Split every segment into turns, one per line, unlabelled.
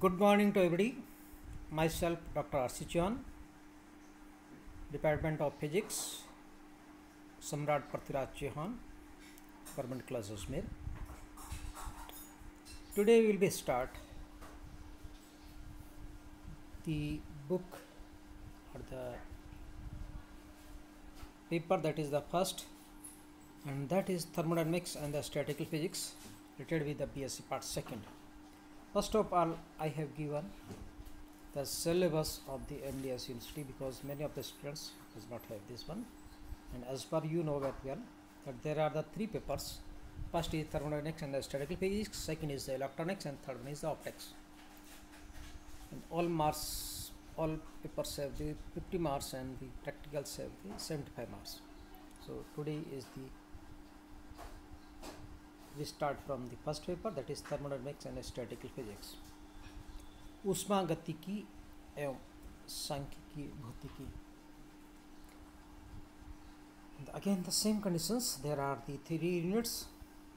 Good morning to everybody. Myself, Dr. R.C. Chauhan, Department of Physics, Samrat Prithviraj Chauhan, Government College Ajmer. Today we will start the book or the paper that is the first, and that is Thermodynamics and the Statistical Physics related with the BSc Part 2nd. First of all, I have given the syllabus of the MDS University because many of the students does not have this one, and as per you know very well that there are the three papers. First is thermodynamics and the statistical physics, second is the electronics, and third one is the optics. And all papers have the 50 marks and the practicals have the 75 marks. So today is we start from the first paper, that is thermodynamics and statistical physics. ऊष्मागतिकी एवं सांख्यिकी भौतिकी. Again the same conditions. There are the three units.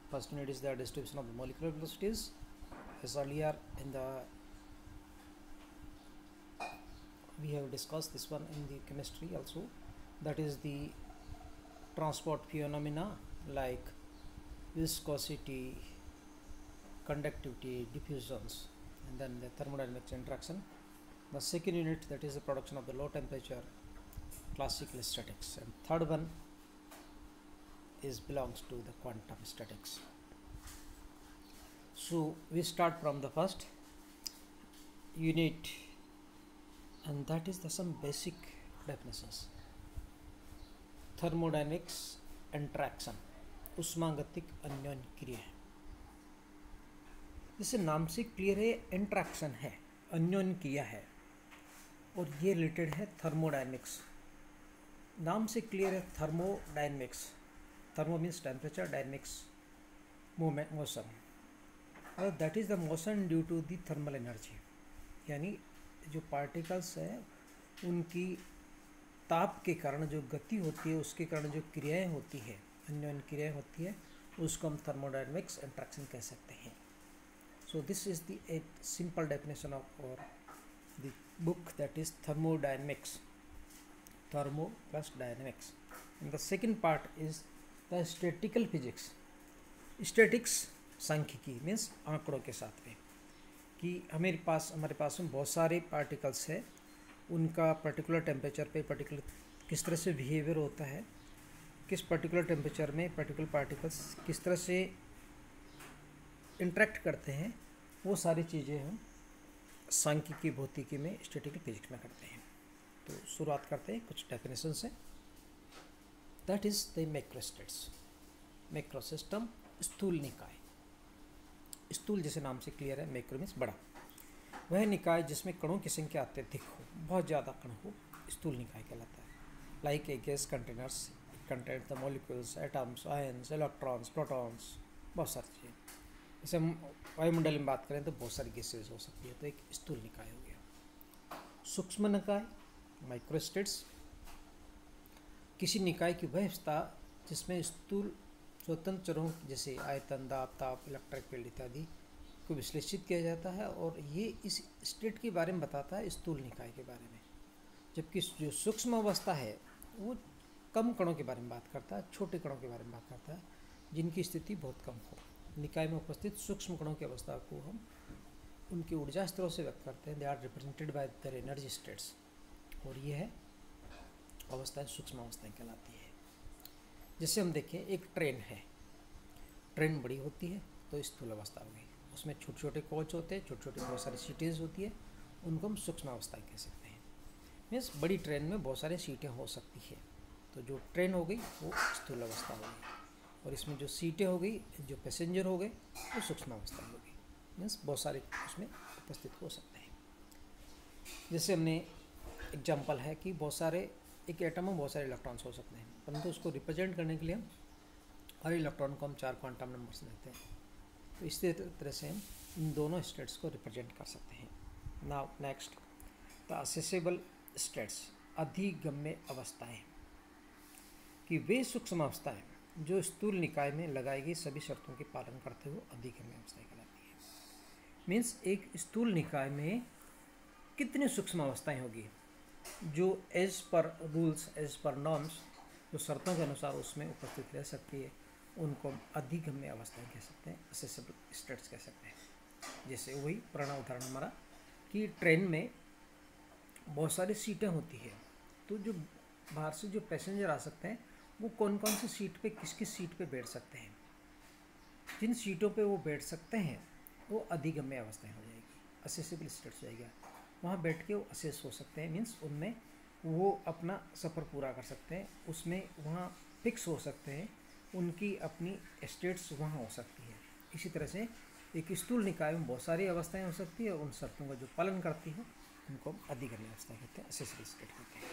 First unit is the distribution of the molecular velocities, as earlier in the we have discussed this one in the chemistry also. That is the transport phenomena like viscosity, conductivity, diffusions, and then the thermodynamics interaction. The second unit, that is the production of the low temperature, classical statics, and third one belongs to the quantum statics. So we start from the first unit, and that is some basic definitions. Thermodynamics interaction, ऊष्मागतिक अन्योन्य क्रिया. जैसे नाम से clear है, interaction है, अन्योन्य क्रिया है, और ये रिलेटेड है थर्मोडायनेमिक्स. नाम से क्लियर है thermodynamics. Thermo means temperature, dynamics movement, motion, और that is the motion due to the thermal energy. यानी जो पार्टिकल्स हैं उनकी ताप के कारण जो गति होती है, उसके कारण जो क्रियाएं होती है, अन्योन्य क्रियाएं होती है, उसको हम थर्मोडायनेमिक्स इंट्रैक्शन कह सकते हैं. So this is the simple definition of the book, that is thermodynamics, thermo plus dynamics. And the second part is the statistical physics. Statics सांख्यिकी मीन्स आंकड़ों के साथ में, कि हमारे पास में बहुत सारे पार्टिकल्स है, उनका पर्टिकुलर टेम्परेचर पे पर्टिकुलर किस तरह से बिहेवियर होता है, किस पर्टिकुलर टेम्परेचर में पर्टिकुलर पार्टिकल्स किस तरह से इंटरेक्ट करते हैं, वो सारी चीज़ें हम सांख्यिकी भौतिकी में स्टैटिस्टिकल फिजिक्स में करते हैं. तो शुरुआत करते हैं कुछ डेफिनेशन से. That is the macrostates. Macro system, स्थूल निकाय. स्थूल जैसे नाम से क्लियर है, मैक्रो मीन्स बड़ा. वह निकाय जिसमें कणों की संख्या अत्यधिक हो, बहुत ज़्यादा कण हो, स्थूल निकाय कहलाता है. Like a gas containers contain the molecules, atoms, ions, electrons, protons, बहुत सारी चीज़ें. जैसे हम वायुमंडल में बात करें तो बहुत सारी गैसेज हो सकती है, तो एक स्थूल निकाय हो गया. सूक्ष्म निकाय, माइक्रोस्टेट्स, किसी निकाय की वह अवस्था जिसमें स्थूल स्वतंत्र चरों जैसे आयतन, दाब, ताप, इलेक्ट्रिक फील्ड इत्यादि को विश्लेषित किया जाता है, और ये इस स्टेट के बारे में बताता है, स्थूल निकाय के बारे में. जबकि जो सूक्ष्म अवस्था है वो कम कणों के बारे में बात करता है, छोटे कणों के बारे में बात करता है, जिनकी स्थिति बहुत कम हो. निकाय में उपस्थित सूक्ष्म कणों की अवस्था को हम उनके ऊर्जा स्तरों से व्यक्त करते हैं. They are represented by their energy states, और ये है अवस्थाएं सूक्ष्म अवस्थाएं कहलाती है. जैसे हम देखें, एक ट्रेन है, ट्रेन बड़ी होती है तो स्थूल अवस्था हो गई. उसमें छोटे छोटे कोच होते हैं, छोटी छोटी बहुत सारी सीटें होती है, उनको हम सूक्ष्म अवस्थाएं कह सकते हैं. मीन्स बड़ी ट्रेन में बहुत सारी सीटें हो सकती है, तो जो ट्रेन हो गई वो स्थूल अवस्था हो गई, और इसमें जो सीटें हो गई, जो पैसेंजर हो गए, वो सूक्ष्म अवस्था हो गई. मीन्स बहुत सारे उसमें उपस्थित हो सकते हैं. जैसे हमने एग्जांपल है कि बहुत सारे एक एटम में बहुत सारे इलेक्ट्रॉन्स हो सकते हैं, परंतु उसको रिप्रेजेंट करने के लिए हम हर इलेक्ट्रॉन को हम 4 क्वांटम नंबर्स देते हैं. तो इस तरह से हम इन दोनों स्टेट्स को रिप्रेजेंट कर सकते हैं. Now next, the accessible states, अधिगम्य अवस्थाएं, कि वे सूक्ष्म अवस्थाएं जो स्थूल निकाय में लगाई गई सभी शर्तों के पालन करते हुए अधिगम्य अवस्थाएं कहलाती है. मीन्स एक स्थूल निकाय में कितनी सूक्ष्म अवस्थाएं होगी जो as per rules, as per norms, जो शर्तों के अनुसार उसमें उपस्थित रह सकती है, उनको अधिगम्य अवस्थाएं कह सकते हैं, असेसेबल स्टेट्स कह सकते हैं। जैसे वही पुराना उदाहरण हमारा कि ट्रेन में बहुत सारी सीटें होती है, तो जो बाहर से जो पैसेंजर आ सकते हैं वो कौन कौन सी सीट पे, किस किस सीट पे बैठ सकते हैं। जिन सीटों पे वो बैठ सकते हैं वो अधिगम्य अवस्थाएं हो जाएगी, असेसेबल स्टेट्स हो जाएगा। वहाँ बैठ के वो असेस हो सकते हैं, मीन्स उनमें वो अपना सफ़र पूरा कर सकते हैं, उसमें वहाँ फिक्स हो सकते हैं, उनकी अपनी स्टेट्स वहाँ हो सकती है। इसी तरह से एक स्थूल निकाय में बहुत सारी अवस्थाएं हो सकती है, उन शर्तों का जो पालन करती है उनको अधिगम्य अवस्था कहते हैं, असेसेबल स्टेट कहते हैं।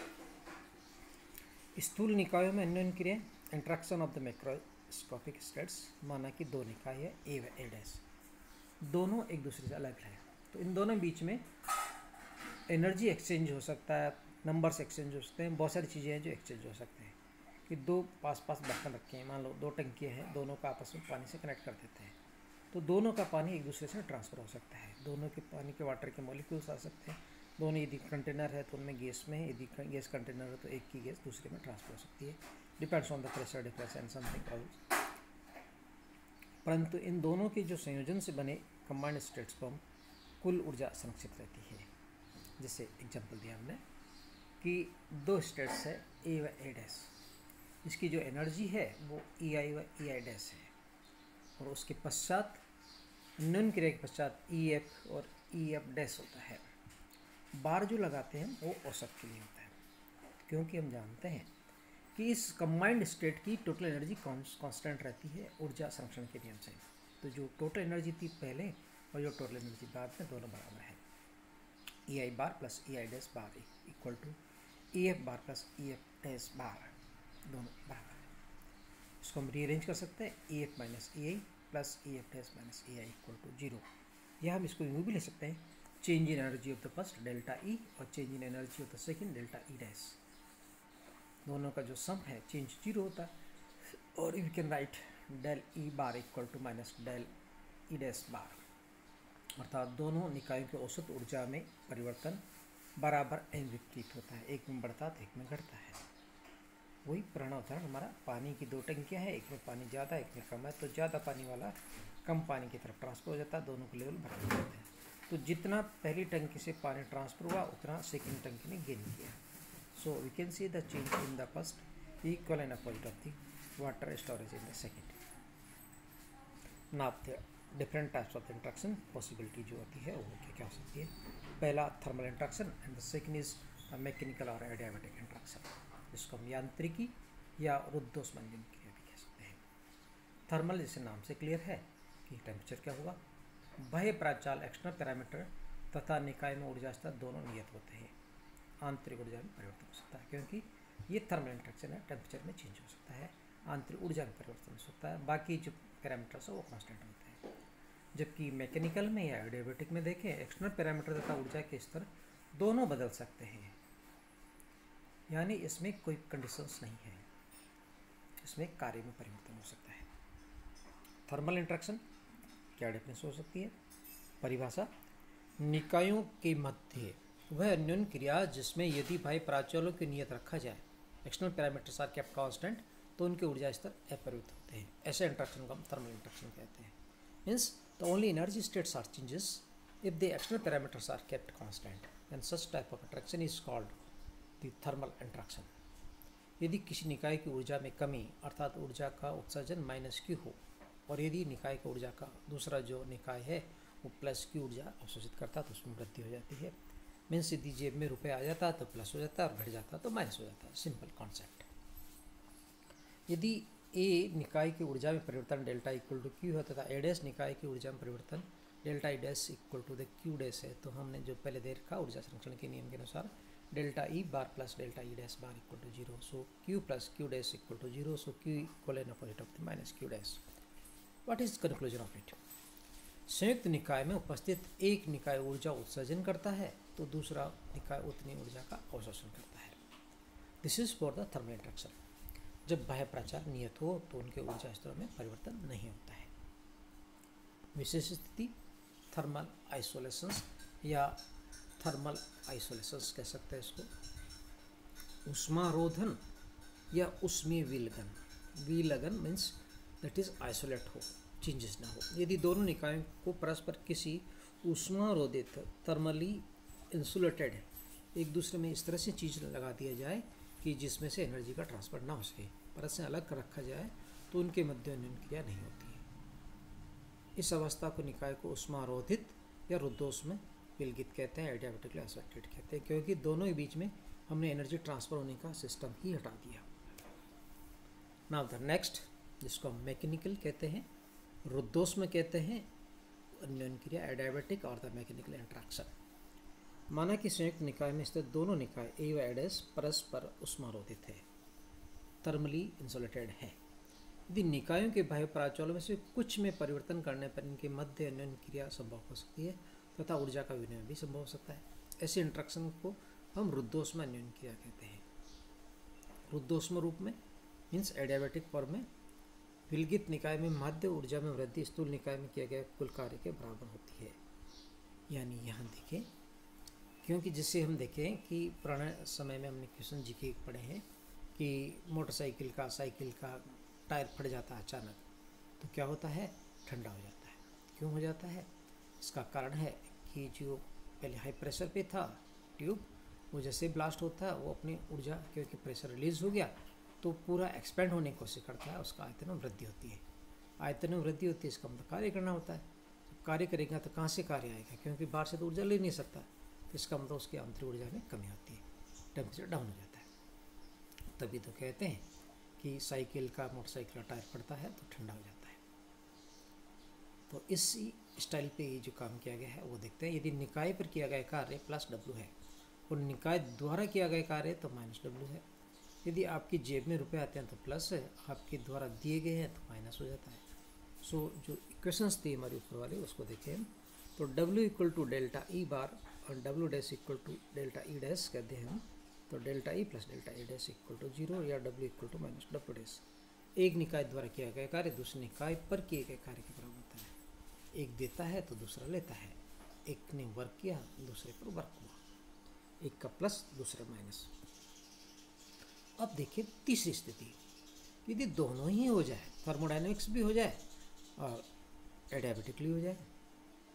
स्थूल निकायों में अन्योन्य क्रिया, interaction of the macroscopic states, माना कि दो निकाय है ए व ए डैश, दोनों एक दूसरे से अलग है, तो इन दोनों बीच में एनर्जी एक्सचेंज हो सकता है, नंबर्स एक्सचेंज हो सकते हैं, बहुत सारी चीज़ें हैं जो एक्सचेंज हो सकते हैं। कि दो पास पास बर्तन रखे हैं, मान लो दो टंकियाँ हैं, दोनों का आपस में पानी से कनेक्ट कर देते हैं, तो दोनों का पानी एक दूसरे से ट्रांसफ़र हो सकता है, दोनों के पानी के वाटर के मॉलिक्यूल्स आ सकते हैं, दोनों यदि कंटेनर है तो उनमें गैस में, यदि गैस कंटेनर है तो एक की गैस दूसरे में ट्रांसफ़र हो सकती है, depends on the pressure difference and something else. परंतु इन दोनों के जो संयोजन से बने कंबाइंड स्टेट्स को हम कुल ऊर्जा संरक्षित रहती है। जैसे एग्जांपल दिया हमने कि दो स्टेट्स है ए व ए डैश, इसकी जो एनर्जी है वो ई आई व ई आई डैश है, और उसके पश्चात निम्न क्रिया के पश्चात ई एफ और ई एफ डैश होता है। बार जो लगाते हैं वो औसत के लिए होता है, क्योंकि हम जानते हैं कि इस कंबाइंड स्टेट की टोटल एनर्जी कांस्टेंट रहती है ऊर्जा संरक्षण के नियम से। तो जो टोटल एनर्जी थी पहले और जो टोटल एनर्जी बाद में, दोनों बराबर है। E I bar plus E I dash bar equal to E F bar plus E F dash bar, दोनों बराबर है। इसको हम रीअरेंज कर सकते हैं, E F minus E I plus E F dash minus E I equal to 0, या हम इसको यूँ भी ले सकते हैं, change in energy of the first delta E और change in energy of the second delta E dash, दोनों का जो सम है चेंज 0 होता है, और we can write del E bar equal to minus del E dash bar, अर्थात दोनों निकायों के औसत ऊर्जा में परिवर्तन बराबर एन विपरीत होता है, एक में बढ़ता है तो एक में घटता है। वही पुराना उदाहरण हमारा, पानी की दो टंकियाँ हैं, एक में पानी ज़्यादा एक में कम है, तो ज़्यादा पानी वाला कम पानी की तरफ ट्रांसफ़र हो जाता है, दोनों के लेवल बराबर होते हैं। तो जितना पहली टंकी से पानी ट्रांसफ़र हुआ उतना सेकेंड टंकी ने गेन किया। So we can see the change in the first equal and opposite of the water storage in the second. Now the different types of interaction possibility जो होती है वो क्या हो सकती है। पहला thermal interaction and the second is mechanical और एडियाबैटिक इंट्रैक्शन, जिसको हम यांत्रिकी या रुद्धोष्मांजन क्रिया भी कह सकते हैं। थर्मल जैसे नाम से क्लियर है कि टेम्परेचर क्या हुआ, बाह्य प्राचाल एक्सटर्नल पैरामीटर तथा निकाय में ऊर्जा स्तर दोनों नियत होते हैं, आंतरिक ऊर्जा में परिवर्तन हो सकता है, क्योंकि ये थर्मल इंट्रैक्शन है, टेम्परेचर में चेंज हो सकता है, आंतरिक ऊर्जा में परिवर्तन हो सकता है, बाकी जो पैरामीटर्स है वो कांस्टेंट होते हैं। जबकि मैकेनिकल में या एडियाबैटिक में देखें, एक्सटर्नल पैरामीटर तथा ऊर्जा के स्तर दोनों बदल सकते हैं, यानी इसमें कोई कंडीशंस नहीं है, इसमें कार्य में परिवर्तन हो सकता है। थर्मल इंट्रैक्शन क्या डेफिनेशन हो सकती है, परिभाषा, निकायों के मध्य वह अन्योन्य क्रिया जिसमें यदि बाह्य प्राचलों की नियत रखा जाए, external parameters are kept constant, तो उनके ऊर्जा स्तर अपरिवर्तित होते हैं। ऐसे इंट्रैक्शन को हम थर्मल इंट्रैक्शन कहते हैं। Means the only energy states are changes if the external parameters are kept constant, and such type of interaction is called the thermal interaction. यदि किसी निकाय की ऊर्जा में कमी अर्थात ऊर्जा का उत्सर्जन माइनस क्यू हो, और यदि निकाय का ऊर्जा का दूसरा जो निकाय है वो प्लस की ऊर्जा अवशोषित करता है तो उसमें वृद्धि हो जाती है। मीन्स यदि जेब में रुपये आ जाता है तो प्लस हो जाता है और घट जाता है तो माइनस हो जाता है, सिंपल कॉन्सेप्ट। यदि ए निकाय की ऊर्जा में परिवर्तन डेल्टा इक्वल टू क्यू है तथा ए डैश निकाय की ऊर्जा में परिवर्तन delta E dash equal to the Q dash है, तो हमने जो पहले देर का ऊर्जा संरक्षण के नियम के अनुसार delta E bar plus delta E dash bar equal to 0, so Q plus Q dash equal to 0, so Q equal and opposite of the minus Q dash. What is conclusion of it? संयुक्त निकाय में उपस्थित एक निकाय ऊर्जा उत्सर्जन करता है तो दूसरा निकाय उतनी ऊर्जा का अवशोषण करता है। This is for the thermal interaction. जब बाह्य प्राचार नियत हो तो उनके ऊर्जा स्तरों में परिवर्तन नहीं होता है। विशेष स्थिति थर्मल आइसोलेशंस या थर्मल आइसोलेशंस कह सकते हैं इसको, ऊष्मारोधन या ऊष्मीय विलगन। विलगन मीन्स दैट इज आइसोलेट हो, चेंजेस ना हो। यदि दोनों निकायों को परस्पर किसी ऊष्मारोधित थर्मली इंसुलेटेड एक दूसरे में इस तरह से चीज़ लगा दिया जाए कि जिसमें से एनर्जी का ट्रांसफर ना हो सके, परत से अलग कर रखा जाए, तो उनके मध्य अन्योन्य क्रिया नहीं होती है। इस अवस्था को निकाय को ऊष्मारोधित या रुद्धोष्म विलगित कहते हैं, एडियाबेटिकली आइसोलेटेड कहते हैं, क्योंकि दोनों के बीच में हमने एनर्जी ट्रांसफर होने का सिस्टम ही हटा दिया। नाउ द नेक्स्ट, जिसको हम मैकेनिकल कहते हैं, रुद्धोष्म कहते हैं अन्योन्य क्रिया, एडियाबेटिक और द मैकेनिकल इंटरेक्शन। माना कि संयुक्त निकाय में स्थित दोनों निकाय ए व एडेस परस्पर ऊष्मारोधित है, थर्मली इंसुलेटेड है। यदि निकायों के बाह्य पराचौलों में से कुछ में परिवर्तन करने पर इनके मध्य अन्योन्य क्रिया संभव हो सकती है तथा ऊर्जा का विनिमय भी संभव हो सकता है। ऐसे इंटरेक्शन को हम रुद्धोष्म अन्योन्य क्रिया कहते हैं। रुद्धोष्म रूप में मीन्स एडियाबेटिक फॉर्म में विलगित निकाय में माध्य ऊर्जा में वृद्धि स्थूल निकाय में किया गया कुल कार्य के बराबर होती है। यानी यहाँ देखें, क्योंकि जिससे हम देखें कि पुराने समय में हमने क्वेश्चन जीके पढ़े हैं कि मोटरसाइकिल का, साइकिल का टायर फट जाता है अचानक, तो क्या होता है, ठंडा हो जाता है। क्यों हो जाता है? इसका कारण है कि जो पहले हाई प्रेशर पे था ट्यूब, वो जैसे ब्लास्ट होता है वो अपनी ऊर्जा, क्योंकि प्रेशर रिलीज हो गया तो पूरा एक्सपेंड होने की कोशिश करता है, उसका आयतन में वृद्धि होती है। आयतन में वृद्धि होती है, इसका मतलब कार्य करना होता है। तो कार्य करेगा तो कहाँ से कार्य आएगा, क्योंकि बाहर से तो ऊर्जा ले नहीं सकता, तो इसका मतलब उसकी आंतरिक ऊर्जा में कमी होती है, टेम्परेचर डाउन हो जाता है। तभी तो कहते हैं कि साइकिल का, मोटरसाइकिल का टायर फटता है तो ठंडा हो जाता है। तो इसी स्टाइल पे ये जो काम किया गया है वो देखते हैं। यदि निकाय पर किया गया कार्य प्लस डब्ल्यू है और निकाय द्वारा किया गया कार्य तो माइनस डब्ल्यू है। यदि आपकी जेब में रुपए आते हैं तो प्लस है, आपके द्वारा दिए गए हैं तो माइनस हो जाता है। सो जो इक्वेशंस थी हमारी ऊपर वाले उसको देखें तो W equal to delta E bar और W dash equal to delta E dash कहते हैं हम, तो delta E plus delta E dash equal to 0 या W equal to minus W dash. एक निकाय द्वारा किया गया कार्य दूसरे निकाय पर किए गए कार्य के बराबर होता है। एक देता है तो दूसरा लेता है, एक ने वर्क किया दूसरे पर वर्क हुआ, एक का प्लस दूसरा माइनस। अब देखिए तीसरी स्थिति, यदि दोनों ही हो जाए, थर्मोडायनेमिक्स भी हो जाए और एडियाबेटिकली हो जाए,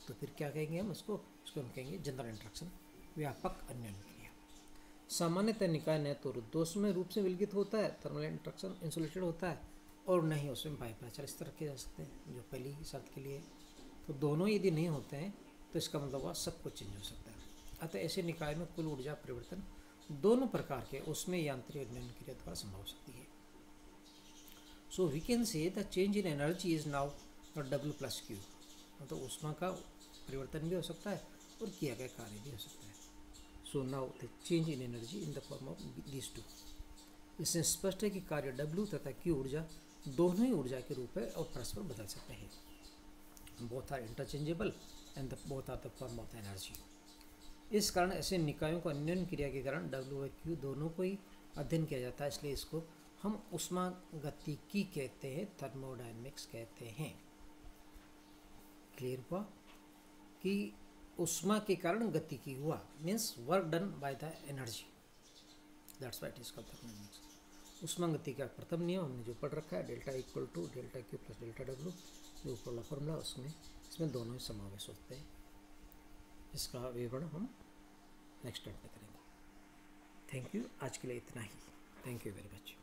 तो फिर क्या कहेंगे हम उसको हम कहेंगे जनरल इंटरेक्शन, व्यापक अन्योन्य क्रिया। सामान्यतः निकाय न तो रुद्धोष्म रूप से विलगित होता है, थर्मल इंटरेक्शन इंसुलेटेड होता है, और न ही उसमें बाह्य पराचल इस तरह रखे जा सकते हैं जो पहली शर्त के लिए। तो दोनों यदि नहीं होते हैं तो इसका मतलब वह सब कुछ चेंज हो सकता है। अतः ऐसे निकाय में कुल ऊर्जा परिवर्तन दोनों प्रकार के उसमें यांत्रिक अन्योन्य क्रिया द्वारा संभव हो सकती है। So we can say the change in energy is now W plus Q, तो ऊष्मा का परिवर्तन भी हो सकता है और किया गया कार्य भी हो सकता है। So now the change in energy in the form of these two. इससे स्पष्ट है कि कार्य W तथा Q ऊर्जा दोनों ही ऊर्जा के रूप है और परस्पर बदल सकते हैं। Both are interchangeable and both are the form of energy. इस कारण ऐसे निकायों को अन्योन्य क्रिया के कारण W और Q दोनों को ही अध्ययन किया जाता है, इसलिए इसको हम ऊष्मागतिकी कहते हैं, थर्मोडायनेमिक्स कहते हैं। क्लियर हुआ कि ऊष्मा के कारण गतिकी हुआ, means work done by the energy, that's why it is called thermodynamics. ऊष्मागतिकी का प्रथम नियम हमने जो पढ़ रखा है, delta equal to delta Q plus delta W, जो ऊपर वाला फॉर्मूला उसमें इसमें दोनों ही समावेश होते हैं। इसका विवरण हम नेक्स्ट टाइम पे करेंगे। थैंक यू, आज के लिए इतना ही। Thank you very much.